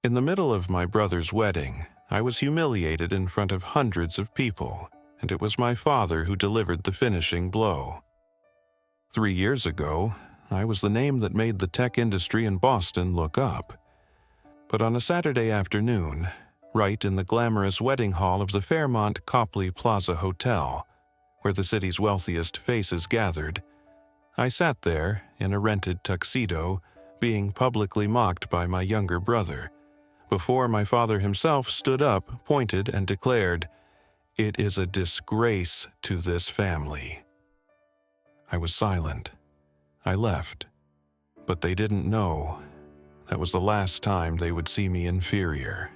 In the middle of my brother's wedding, I was humiliated in front of hundreds of people, and it was my father who delivered the finishing blow. 3 years ago, I was the name that made the tech industry in Boston look up. But on a Saturday afternoon, right in the glamorous wedding hall of the Fairmont Copley Plaza Hotel, where the city's wealthiest faces gathered, I sat there in a rented tuxedo, being publicly mocked by my younger brother, before my father himself stood up, pointed, and declared, "It is a disgrace to this family." I was silent. I left. But they didn't know that was the last time they would see me inferior.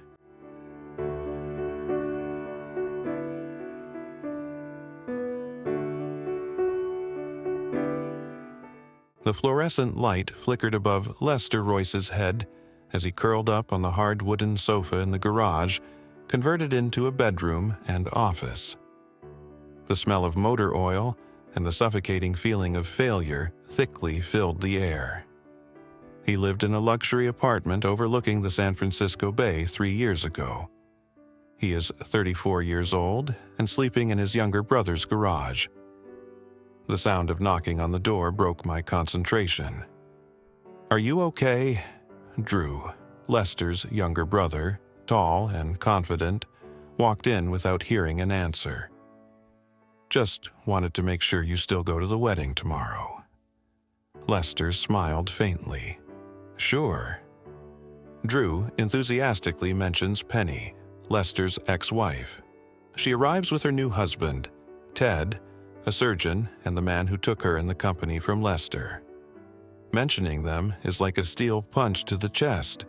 The fluorescent light flickered above Lester Royce's head as he curled up on the hard wooden sofa in the garage, converted into a bedroom and office. The smell of motor oil and the suffocating feeling of failure thickly filled the air. He lived in a luxury apartment overlooking the San Francisco Bay 3 years ago. He is 34 years old and sleeping in his younger brother's garage. The sound of knocking on the door broke my concentration. "Are you okay?" Drew, Lester's younger brother, tall and confident, walked in without hearing an answer. "Just wanted to make sure you still go to the wedding tomorrow." Lester smiled faintly. "Sure." Drew enthusiastically mentions Penny, Lester's ex-wife. She arrives with her new husband, Ted, a surgeon and the man who took her and the company from Lester. Mentioning them is like a steel punch to the chest.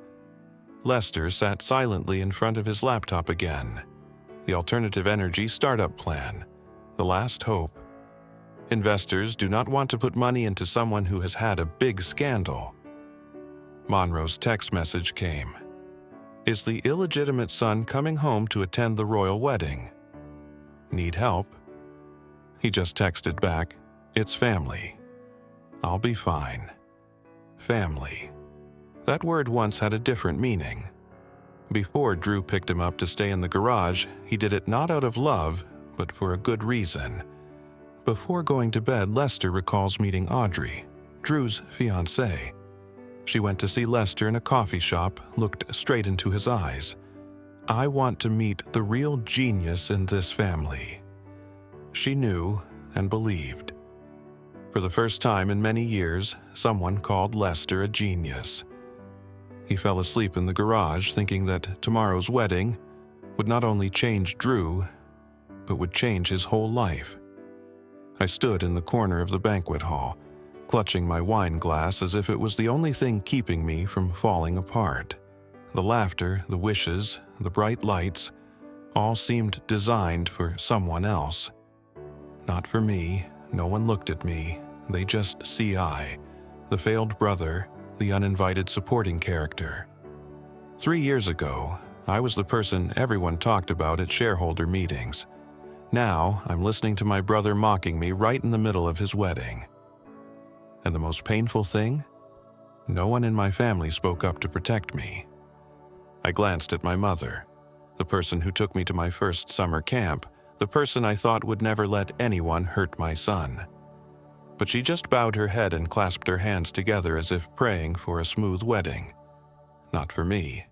Lester sat silently in front of his laptop again. The alternative energy startup plan. The last hope. Investors do not want to put money into someone who has had a big scandal. Monroe's text message came. "Is the illegitimate son coming home to attend the royal wedding? Need help?" He just texted back, "It's family. I'll be fine." Family. That word once had a different meaning. Before Drew picked him up to stay in the garage, he did it not out of love, but for a good reason. Before going to bed, Lester recalls meeting Audrey, Drew's fiancée. She went to see Lester in a coffee shop, looked straight into his eyes. "I want to meet the real genius in this family." She knew and believed. For the first time in many years, someone called Lester a genius. He fell asleep in the garage thinking that tomorrow's wedding would not only change Drew, but would change his whole life. I stood in the corner of the banquet hall, clutching my wine glass as if it was the only thing keeping me from falling apart. The laughter, the wishes, the bright lights, all seemed designed for someone else. Not for me. No one looked at me. They just see I, the failed brother, the uninvited supporting character. 3 years ago, I was the person everyone talked about at shareholder meetings. Now, I'm listening to my brother mocking me right in the middle of his wedding. And the most painful thing? No one in my family spoke up to protect me. I glanced at my mother, the person who took me to my first summer camp, the person I thought would never let anyone hurt my son. But she just bowed her head and clasped her hands together as if praying for a smooth wedding. Not for me.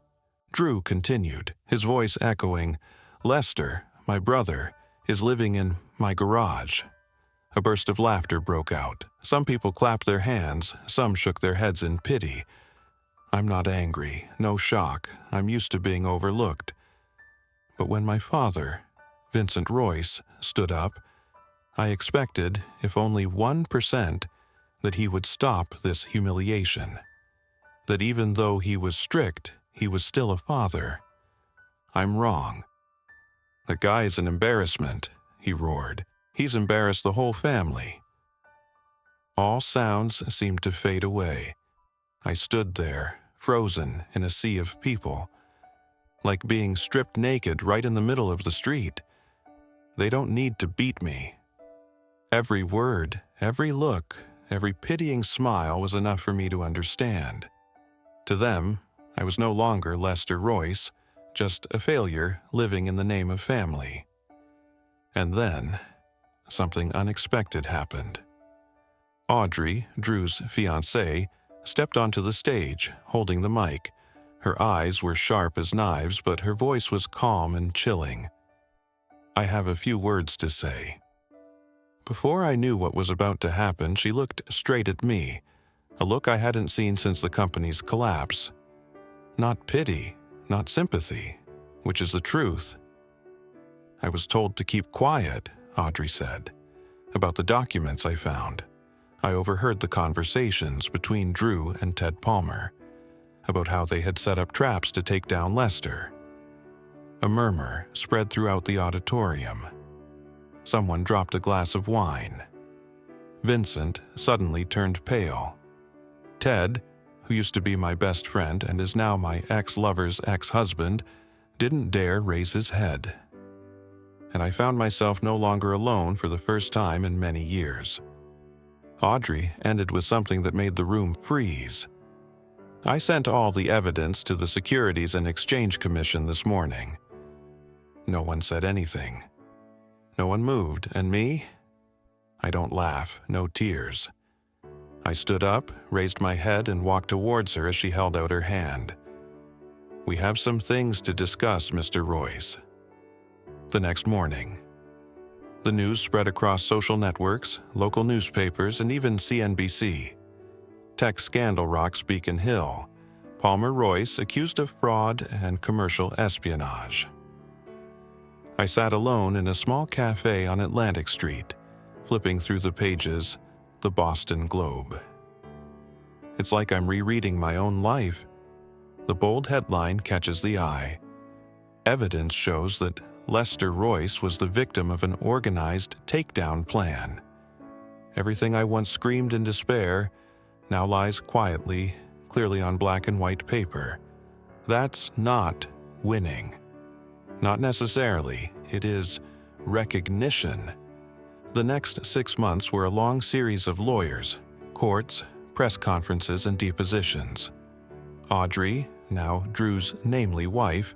Drew continued, his voice echoing, "Lester, my brother, is living in my garage." A burst of laughter broke out. Some people clapped their hands, some shook their heads in pity. I'm not angry, no shock, I'm used to being overlooked. But when my father, Vincent Royce, stood up, I expected, if only 1%, that he would stop this humiliation. That even though he was strict, he was still a father. I'm wrong. "The guy's an embarrassment," he roared. "He's embarrassed the whole family." All sounds seemed to fade away. I stood there, frozen in a sea of people, like being stripped naked right in the middle of the street. They don't need to beat me. Every word, every look, every pitying smile was enough for me to understand. To them, I was no longer Lester Royce, just a failure living in the name of family. And then, something unexpected happened. Audrey, Drew's fiancée, stepped onto the stage, holding the mic. Her eyes were sharp as knives, but her voice was calm and chilling. "I have a few words to say." Before I knew what was about to happen, she looked straight at me, a look I hadn't seen since the company's collapse. Not pity, not sympathy, which is the truth. "I was told to keep quiet," Audrey said, "about the documents I found. I overheard the conversations between Drew and Ted Palmer, about how they had set up traps to take down Lester." A murmur spread throughout the auditorium. Someone dropped a glass of wine. Vincent suddenly turned pale. Ted, who used to be my best friend and is now my ex-lover's ex-husband, didn't dare raise his head. And I found myself no longer alone for the first time in many years. Audrey ended with something that made the room freeze. "I sent all the evidence to the Securities and Exchange Commission this morning." No one said anything. No one moved, and me? I don't laugh, no tears. I stood up, raised my head, and walked towards her as she held out her hand. "We have some things to discuss, Mr. Royce." The next morning, the news spread across social networks, local newspapers, and even CNBC. Tech scandal rocks Beacon Hill. Palmer Royce accused of fraud and commercial espionage. I sat alone in a small cafe on Atlantic Street, flipping through the pages, the Boston Globe. It's like I'm rereading my own life. The bold headline catches the eye. Evidence shows that Lester Royce was the victim of an organized takedown plan. Everything I once screamed in despair now lies quietly, clearly on black and white paper. That's not winning. Not necessarily. It is recognition. The next 6 months were a long series of lawyers, courts, press conferences, and depositions. Audrey, now Drew's namely wife,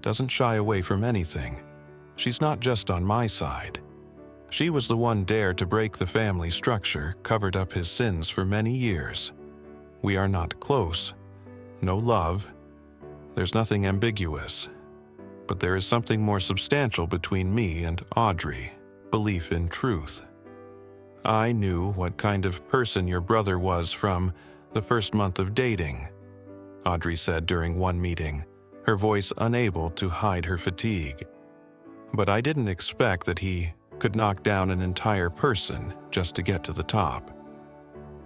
doesn't shy away from anything. She's not just on my side. She was the one dared to break the family structure, covered up his sins for many years. We are not close. No love. There's nothing ambiguous. But there is something more substantial between me and Audrey: belief in truth. "I knew what kind of person your brother was from the first month of dating," Audrey said during one meeting, her voice unable to hide her fatigue. "But I didn't expect that he could knock down an entire person just to get to the top."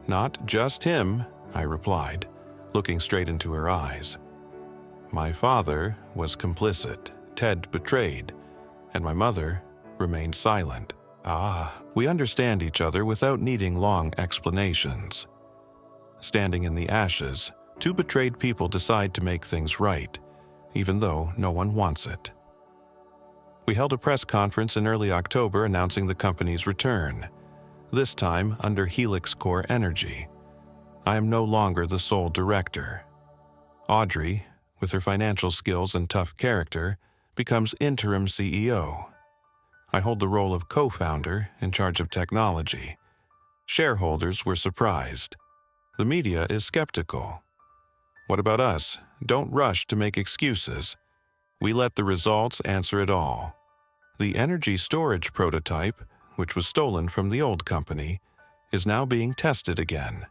"Not just him," I replied, looking straight into her eyes. "My father was complicit, Ted betrayed, and my mother remained silent." We understand each other without needing long explanations. Standing in the ashes, two betrayed people decide to make things right, even though no one wants it. We held a press conference in early October announcing the company's return, this time under Helix Core Energy. I am no longer the sole director. Audrey, with her financial skills and tough character, becomes interim CEO. I hold the role of co-founder in charge of technology. Shareholders were surprised. The media is skeptical. What about us? Don't rush to make excuses. We let the results answer it all. The energy storage prototype, which was stolen from the old company, is now being tested again.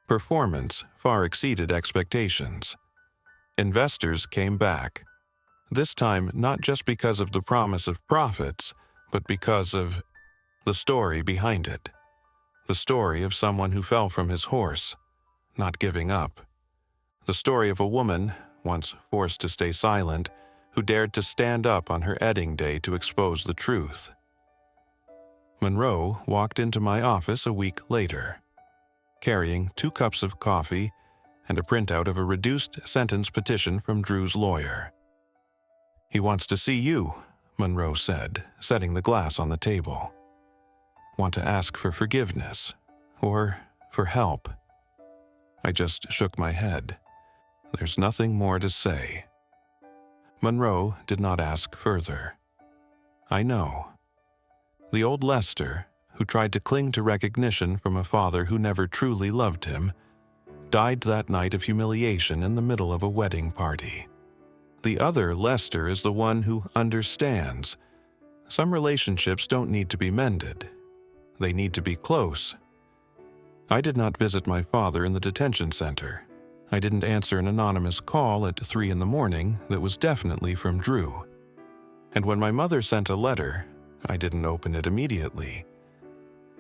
Performance far exceeded expectations. Investors came back. This time not just because of the promise of profits, but because of the story behind it. The story of someone who fell from his horse, not giving up. The story of a woman, once forced to stay silent, who dared to stand up on her wedding day to expose the truth. Monroe walked into my office a week later, carrying 2 cups of coffee and a printout of a reduced sentence petition from Drew's lawyer. "He wants to see you," Monroe said, setting the glass on the table. "Want to ask for forgiveness, or for help?" I just shook my head. There's nothing more to say." Monroe did not ask further. I know. The old Lester, who tried to cling to recognition from a father who never truly loved him, died that night of humiliation in the middle of a wedding party. The other Lester is the one who understands. Some relationships don't need to be mended. They need to be close. I did not visit my father in the detention center. I didn't answer an anonymous call at 3 in the morning that was definitely from Drew. And when my mother sent a letter, I didn't open it immediately.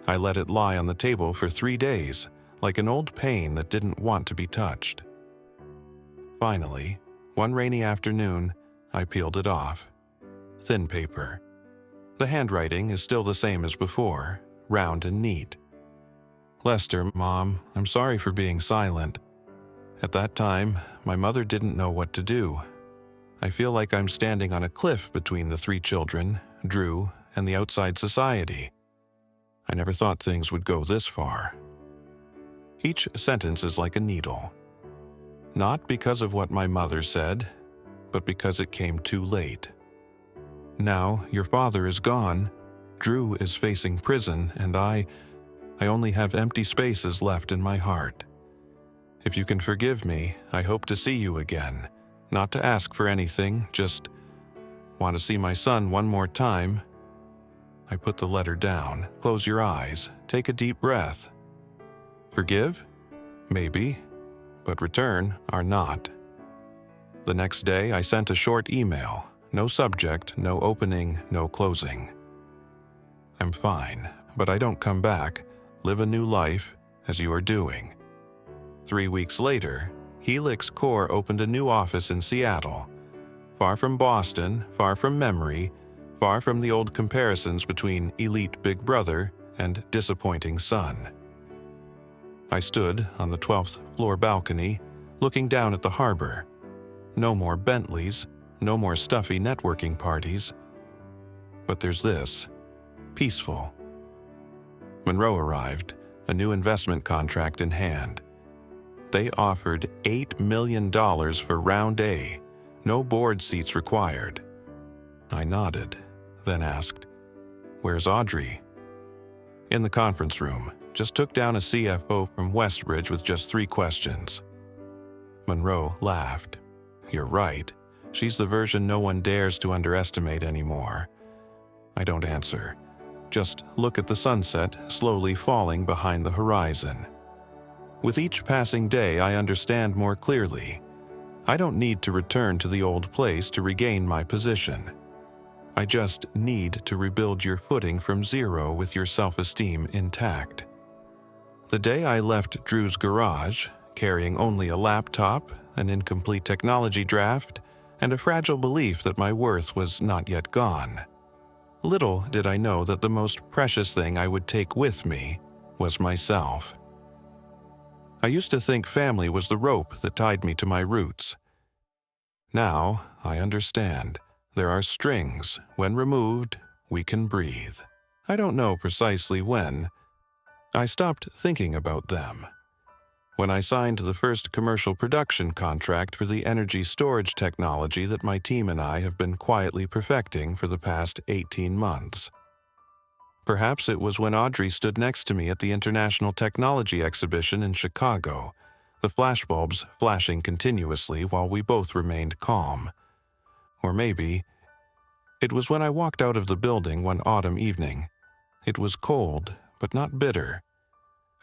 I let it lie on the table for 3 days, like an old pain that didn't want to be touched. Finally, one rainy afternoon, I peeled it off. Thin paper. The handwriting is still the same as before, round and neat. "Lester, Mom, I'm sorry for being silent. At that time, my mother didn't know what to do. I feel like I'm standing on a cliff between the 3 children, Drew, and the outside society. I never thought things would go this far." Each sentence is like a needle. Not because of what my mother said, but because it came too late. Now your father is gone, Drew is facing prison, and I only have empty spaces left in my heart. If you can forgive me, I hope to see you again. Not to ask for anything, just want to see my son one more time. I put the letter down. Close your eyes. Take a deep breath. Forgive? Maybe. But return are not. The next day, I sent a short email. No subject, no opening, no closing. I'm fine, but I don't come back, live a new life, as you are doing. 3 weeks later, Helix Core opened a new office in Seattle. Far from Boston, far from memory, far from the old comparisons between elite Big Brother and disappointing son. I stood on the 12th floor balcony, looking down at the harbor. No more Bentleys, no more stuffy networking parties. But there's this, peaceful. Monroe arrived, a new investment contract in hand. They offered $8 million for round A, no board seats required. I nodded, then asked, "Where's Audrey?" "In the conference room. Just took down a CFO from Westbridge with just 3 questions." Monroe laughed. "You're right. She's the version no one dares to underestimate anymore." I don't answer. Just look at the sunset slowly falling behind the horizon. With each passing day, I understand more clearly. I don't need to return to the old place to regain my position. I just need to rebuild your footing from zero with your self-esteem intact. The day I left Drew's garage, carrying only a laptop, an incomplete technology draft, and a fragile belief that my worth was not yet gone. Little did I know that the most precious thing I would take with me was myself. I used to think family was the rope that tied me to my roots. Now I understand. There are strings. When removed, we can breathe. I don't know precisely when. I stopped thinking about them. When I signed the first commercial production contract for the energy storage technology that my team and I have been quietly perfecting for the past 18 months. Perhaps it was when Audrey stood next to me at the International Technology Exhibition in Chicago, the flashbulbs flashing continuously while we both remained calm. Or maybe it was when I walked out of the building one autumn evening. It was cold, but not bitter,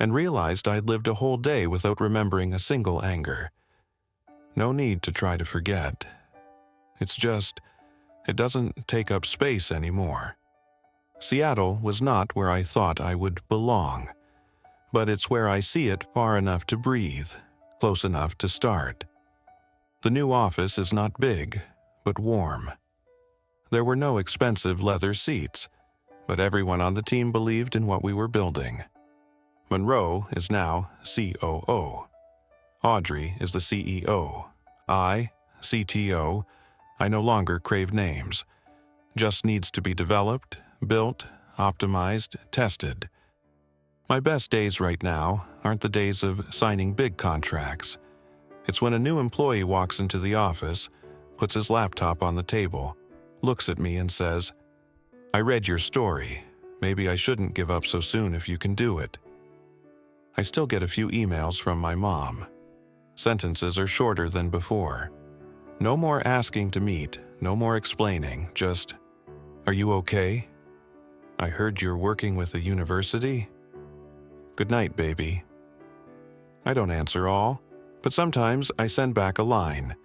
and realized I'd lived a whole day without remembering a single anger. No need to try to forget. It's just, it doesn't take up space anymore. Seattle was not where I thought I would belong, but it's where I see it far enough to breathe, close enough to start. The new office is not big, but warm. There were no expensive leather seats, but everyone on the team believed in what we were building. Monroe is now COO. Audrey is the CEO. I, CTO. I no longer crave names. Just needs to be developed, built, optimized, tested. My best days right now aren't the days of signing big contracts. It's when a new employee walks into the office, puts his laptop on the table, looks at me and says, "I read your story. Maybe I shouldn't give up so soon if you can do it." I still get a few emails from my mom. Sentences are shorter than before. No more asking to meet, no more explaining, just, "Are you okay? I heard you're working with a university? Good night, baby." I don't answer all, but sometimes I send back a line.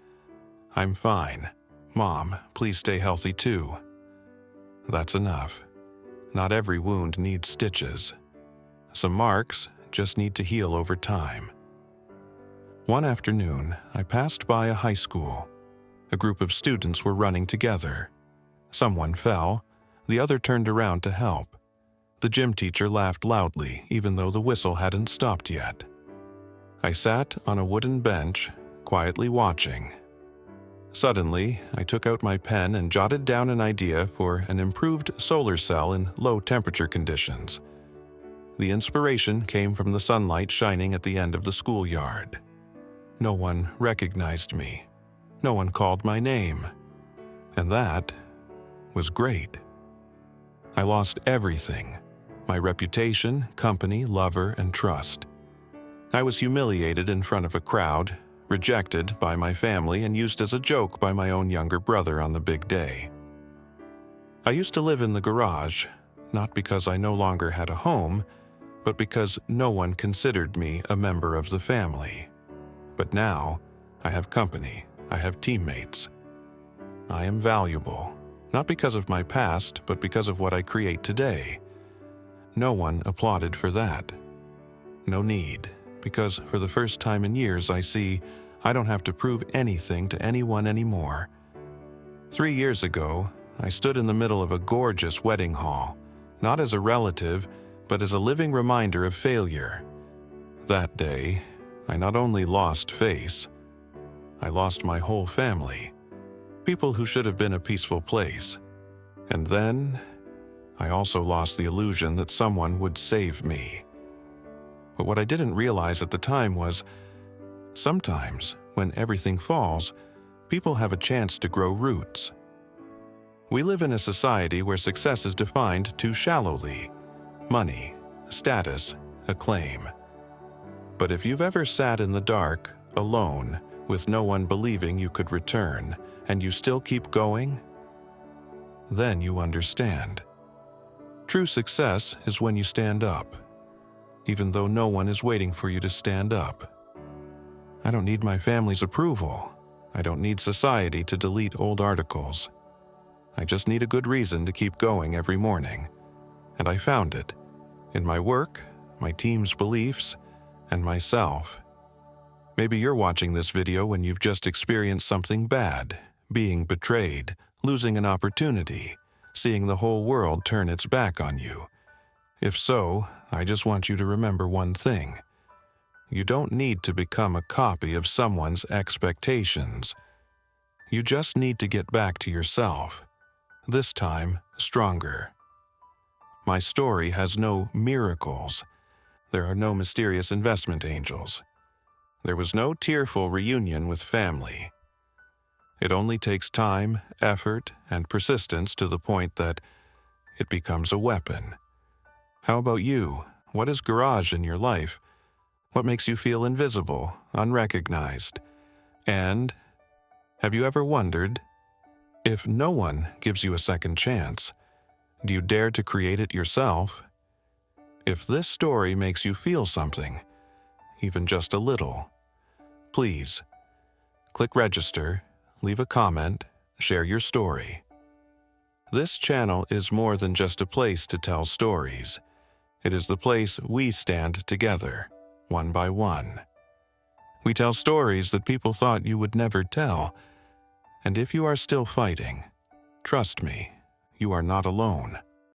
"I'm fine. Mom, please stay healthy too." That's enough. Not every wound needs stitches. Some marks just need to heal over time. One afternoon, I passed by a high school. A group of students were running together. Someone fell. The other turned around to help. The gym teacher laughed loudly, even though the whistle hadn't stopped yet. I sat on a wooden bench, quietly watching. Suddenly, I took out my pen and jotted down an idea for an improved solar cell in low-temperature conditions. The inspiration came from the sunlight shining at the end of the schoolyard. No one recognized me. No one called my name. And that was great. I lost everything: my reputation, company, lover, and trust. I was humiliated in front of a crowd, rejected by my family, and used as a joke by my own younger brother on the big day. I used to live in the garage, not because I no longer had a home, but because no one considered me a member of the family. But now, I have company, I have teammates. I am valuable, not because of my past, but because of what I create today. No one applauded for that. No need, because for the first time in years I see I don't have to prove anything to anyone anymore. 3 years ago, I stood in the middle of a gorgeous wedding hall, not as a relative, but as a living reminder of failure. That day, I not only lost face, I lost my whole family, people who should have been a peaceful place. And then, I also lost the illusion that someone would save me. But what I didn't realize at the time was, sometimes, when everything falls, people have a chance to grow roots. We live in a society where success is defined too shallowly: money, status, acclaim. But if you've ever sat in the dark, alone, with no one believing you could return, and you still keep going, then you understand. True success is when you stand up, even though no one is waiting for you to stand up. I don't need my family's approval. I don't need society to delete old articles. I just need a good reason to keep going every morning. And I found it in my work, my team's beliefs, and myself. Maybe you're watching this video when you've just experienced something bad, being betrayed, losing an opportunity, seeing the whole world turn its back on you. If so, I just want you to remember one thing. You don't need to become a copy of someone's expectations. You just need to get back to yourself, this time stronger. My story has no miracles. There are no mysterious investment angels. There was no tearful reunion with family. It only takes time, effort, and persistence to the point that it becomes a weapon. How about you? What is garage in your life? What makes you feel invisible, unrecognized? And have you ever wondered, if no one gives you a second chance, do you dare to create it yourself? If this story makes you feel something, even just a little, please click register, leave a comment, share your story. This channel is more than just a place to tell stories. It is the place we stand together, one by one. We tell stories that people thought you would never tell. And if you are still fighting, trust me, you are not alone.